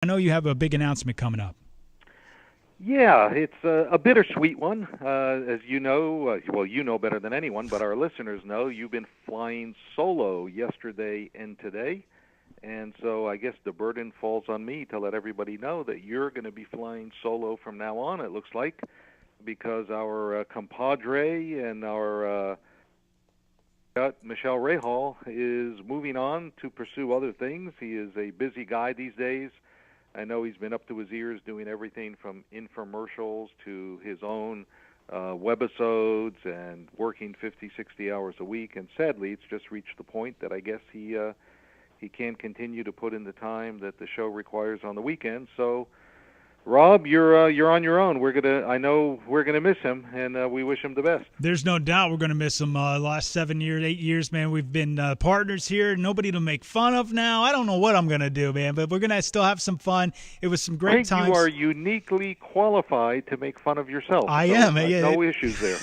I know you have a big announcement coming up. Yeah, it's a bittersweet one. As you know, well, you know better than anyone, but our listeners know you've been flying solo yesterday and today. And so I guess the burden falls on me to let everybody know that you're going to be flying solo from now on, it looks like, because our compadre and our Michele Rahal is moving on to pursue other things. He is a busy guy these days. I know he's been up to his ears doing everything from infomercials to his own webisodes and working 50, 60 hours a week. And sadly, it's just reached the point that I guess he can't continue to put in the time that the show requires on the weekend. So, Rob, you're on your own. I know we're gonna miss him, and we wish him the best. There's no doubt we're going to miss him. Last 7 years, 8 years, man, we've been partners here. Nobody to make fun of now. I don't know what I'm going to do, man, but we're going to still have some fun. It was some great times. You are uniquely qualified to make fun of yourself. I am. No issues there.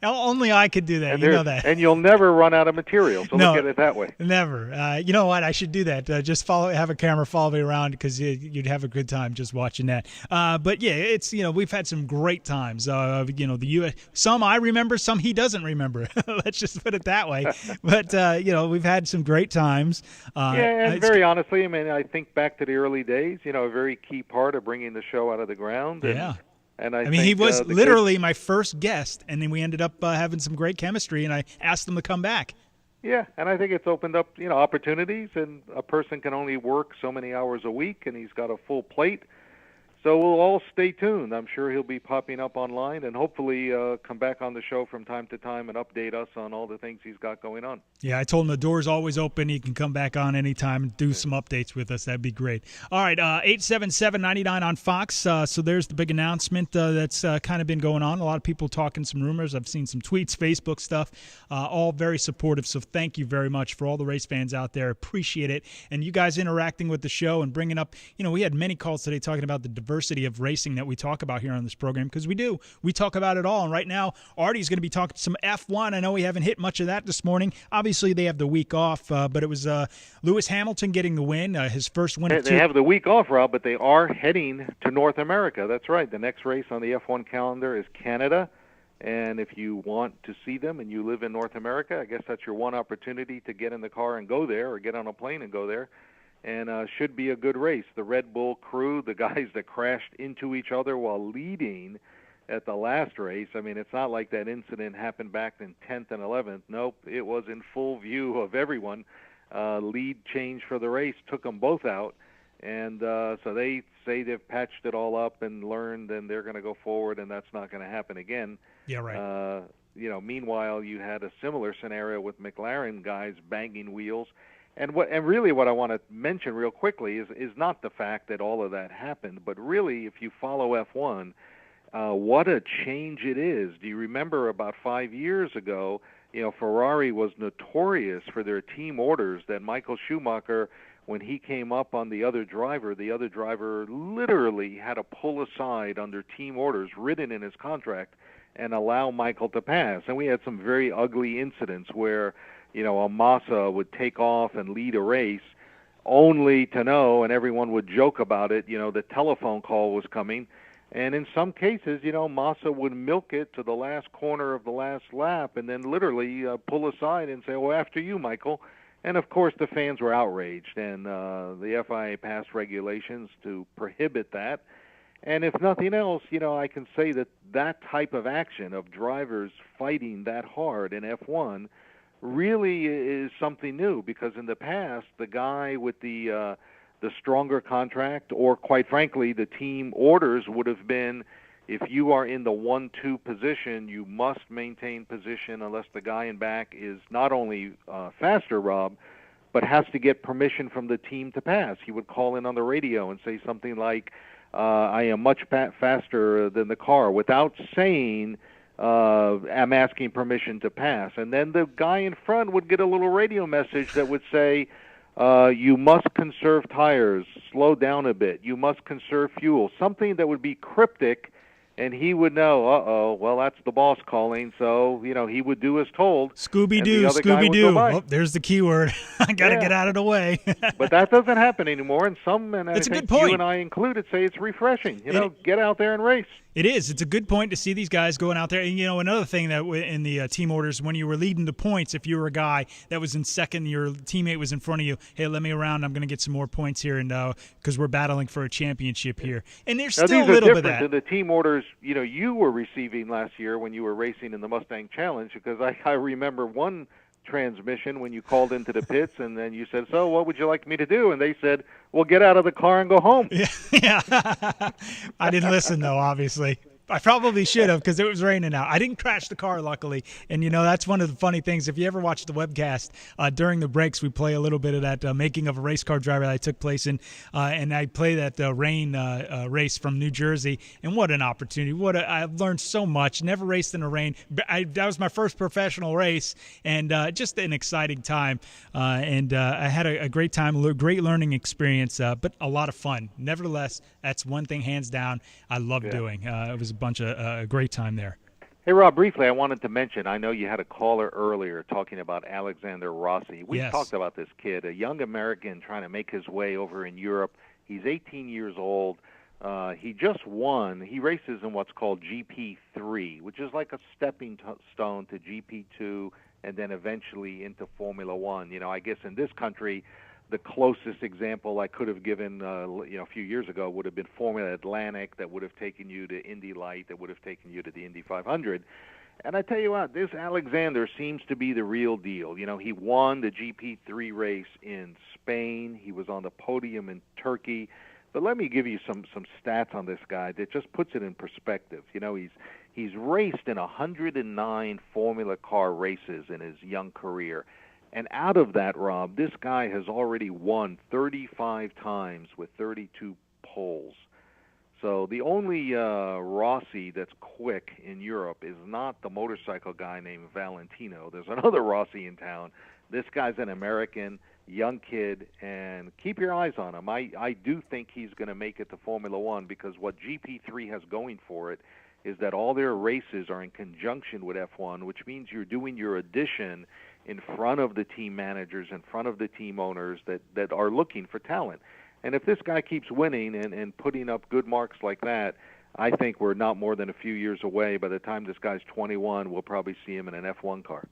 Only I could do that. And you know that. And you'll never run out of material, so look at it that way. Never. You know what? I should do that. Just have a camera follow me around because you'd have a good time just watching that. But yeah, it's we've had some great times. The U.S. Some I remember, some he doesn't remember. Let's just put it that way. But we've had some great times. And very honestly, I mean, I think back to the early days. A very key part of bringing the show out of the ground. And I mean, he was literally my first guest, and then we ended up having some great chemistry, and I asked him to come back. Yeah, and I think it's opened up, opportunities, and a person can only work so many hours a week, and he's got a full plate. So we'll all stay tuned. I'm sure he'll be popping up online and hopefully come back on the show from time to time and update us on all the things he's got going on. Yeah, I told him the door's always open. He can come back on anytime and do some updates with us. That'd be great. All right, 877-99 on Fox. So there's the big announcement that's kind of been going on. A lot of people talking some rumors. I've seen some tweets, Facebook stuff, all very supportive. So thank you very much for all the race fans out there. Appreciate it. And you guys interacting with the show and bringing up, we had many calls today talking about the diversity of racing that we talk about here on this program, because we do. We talk about it all. And right now, Ardy's going to be talking some F1. I know we haven't hit much of that this morning. Obviously, they have the week off, but it was Lewis Hamilton getting the win, his first win. They have the week off, Rob, but they are heading to North America. That's right. The next race on the F1 calendar is Canada. And if you want to see them and you live in North America, I guess that's your one opportunity to get in the car and go there, or get on a plane and go there. And should be a good race. The Red Bull crew, the guys that crashed into each other while leading at the last race, I mean, it's not like that incident happened back in 10th and 11th. Nope, it was in full view of everyone. Lead change for the race took them both out. And so they say they've patched it all up and learned, and they're going to go forward, and that's not going to happen again. Yeah, right. Meanwhile, you had a similar scenario with McLaren guys banging wheels. And really what I want to mention real quickly is not the fact that all of that happened, but really if you follow F1, what a change it is. Do you remember about 5 years ago, Ferrari was notorious for their team orders that Michael Schumacher, when he came up on the other driver literally had to pull aside under team orders written in his contract and allow Michael to pass. And we had some very ugly incidents where a Massa would take off and lead a race only to know, and everyone would joke about it, the telephone call was coming. And in some cases, Massa would milk it to the last corner of the last lap and then literally pull aside and say, well, after you, Michael. And, of course, the fans were outraged, and the FIA passed regulations to prohibit that. And if nothing else, I can say that type of action of drivers fighting that hard in F1 really is something new, because in the past, the guy with the stronger contract, or quite frankly, the team orders would have been, if you are in the 1-2 position, you must maintain position unless the guy in back is not only faster, Rob, but has to get permission from the team to pass. He would call in on the radio and say something like, I am much faster than the car, without saying, I'm asking permission to pass. And then the guy in front would get a little radio message that would say, you must conserve tires, slow down a bit, you must conserve fuel, something that would be cryptic and he would know, well, that's the boss calling, so, he would do as told. Scooby-Doo, and the other guy would go Scooby-Doo. by. Oh, there's the keyword. I got to get out of the way. But that doesn't happen anymore, and I It's a think good point. you and I included, say it's refreshing. Get out there and race. It is. It's a good point to see these guys going out there. And, another thing that in the team orders, when you were leading the points, if you were a guy that was in second, your teammate was in front of you, hey, let me around. I'm going to get some more points here and because we're battling for a championship here. And there's still a little bit of that. Than the team orders, you were receiving last year when you were racing in the Mustang Challenge, because I remember one transmission when you called into the pits and then you said, so what would you like me to do? And they said, well, get out of the car and go home. Yeah. I didn't listen, though, obviously. I probably should have, because it was raining out. I didn't crash the car, luckily. And, that's one of the funny things. If you ever watch the webcast, during the breaks, we play a little bit of that making of a race car driver that took place in. And I play that rain race from New Jersey. And what an opportunity. I've learned so much. Never raced in the rain. That was my first professional race, and just an exciting time. And I had a great time, great learning experience, but a lot of fun. Nevertheless, that's one thing, hands down, I love doing. It was a bunch of great time there. Hey, Rob, briefly, I wanted to mention, I know you had a caller earlier talking about Alexander Rossi. We talked about this kid, a young American trying to make his way over in Europe. He's 18 years old. He just won. He races in what's called GP3, which is like a stepping stone to GP2 and then eventually into Formula One. I guess in this country, the closest example I could have given, a few years ago would have been Formula Atlantic, that would have taken you to Indy Light, that would have taken you to the Indy 500. And I tell you what, this Alexander seems to be the real deal. He won the GP3 race in Spain. He was on the podium in Turkey. But let me give you some stats on this guy that just puts it in perspective. He's raced in 109 Formula car races in his young career. And out of that, Rob, this guy has already won 35 times with 32 poles. So the only Rossi that's quick in Europe is not the motorcycle guy named Valentino. There's another Rossi in town. This guy's an American, young kid, and keep your eyes on him. I do think he's going to make it to Formula One, because what GP3 has going for it is that all their races are in conjunction with F1, which means you're doing your audition in front of the team managers, in front of the team owners that are looking for talent. And if this guy keeps winning and putting up good marks like that, I think we're not more than a few years away. By the time this guy's 21, we'll probably see him in an F1 car.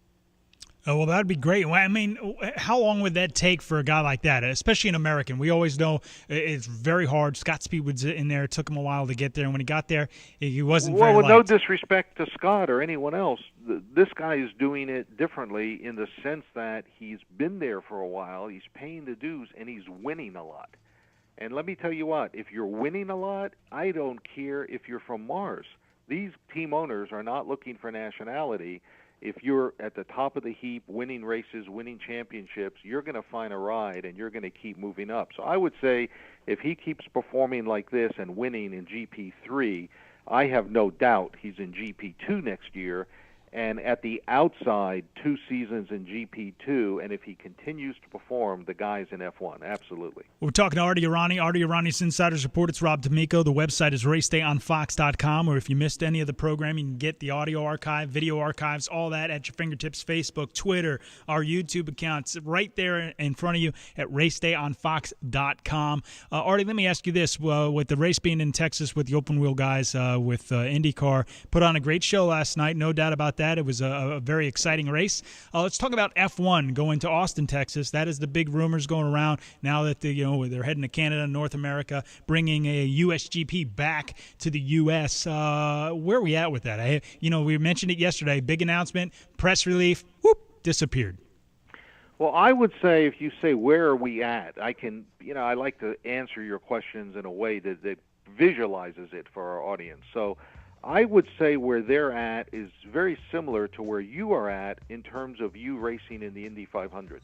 Oh, well, that'd be great. I mean, how long would that take for a guy like that, especially an American? We always know it's very hard. Scott Speed was in there. It took him a while to get there. And when he got there, he wasn't very light. Well, no disrespect to Scott or anyone else, this guy is doing it differently in the sense that he's been there for a while, he's paying the dues, and he's winning a lot. And let me tell you what, if you're winning a lot, I don't care if you're from Mars. These team owners are not looking for nationality. If you're at the top of the heap, winning races, winning championships, you're going to find a ride and you're going to keep moving up. So I would say if he keeps performing like this and winning in GP3, I have no doubt he's in GP2 next year. And at the outside, 2 seasons in GP2, and if he continues to perform, the guy's in F1, absolutely. We're talking to Ardy Arani. Ardy Arani's Insiders Report. It's Rob D'Amico. The website is racedayonfox.com, or if you missed any of the program, you can get the audio archive, video archives, all that at your fingertips. Facebook, Twitter, our YouTube accounts, right there in front of you at racedayonfox.com. Ardy, let me ask you this. With the race being in Texas with the open-wheel guys, with Indycar, put on a great show last night, no doubt about that. It was a very exciting race. Let's talk about F1 going to Austin, Texas. That is the big rumors going around now that they're heading to Canada, North America, bringing a USGP back to the U.S. Where are we at with that? We mentioned it yesterday. Big announcement, press relief, whoop, disappeared. Well, I would say, if you say where are we at, I like to answer your questions in a way that visualizes it for our audience. So I would say where they're at is very similar to where you are at in terms of you racing in the Indy 500.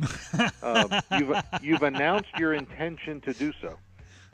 You've announced your intention to do so.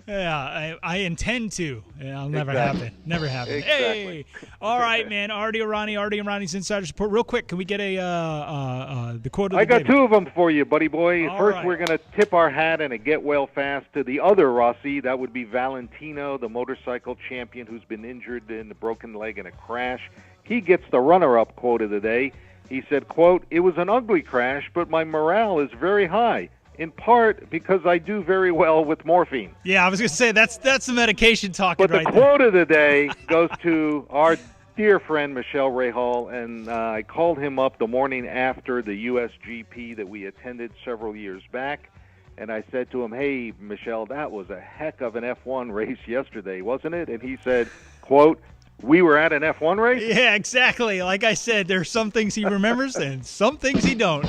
Yeah, I intend to. Yeah, I'll never Exactly. happen. Never happen. Exactly. Hey, all right, man. Ardy Arani's Insider Report. Real quick, can we get the quote of the I got day? 2 of them for you, buddy boy. All First, right. we're going to tip our hat and a get well fast to the other Rossi. That would be Valentino, the motorcycle champion who's been injured in a broken leg in a crash. He gets the runner-up quote of the day. He said, quote, "It was an ugly crash, but my morale is very high, in part because I do very well with morphine." Yeah, I was going to say, that's the medication talking But the right there. quote of the day goes to our dear friend Michele Rahal, and I called him up the morning after the US GP that we attended several years back, and I said to him, "Hey, Michele, that was a heck of an F1 race yesterday, wasn't it?" And he said, quote, "We were at an F1 race?" Yeah, exactly. Like I said, there's some things he remembers and some things he don't.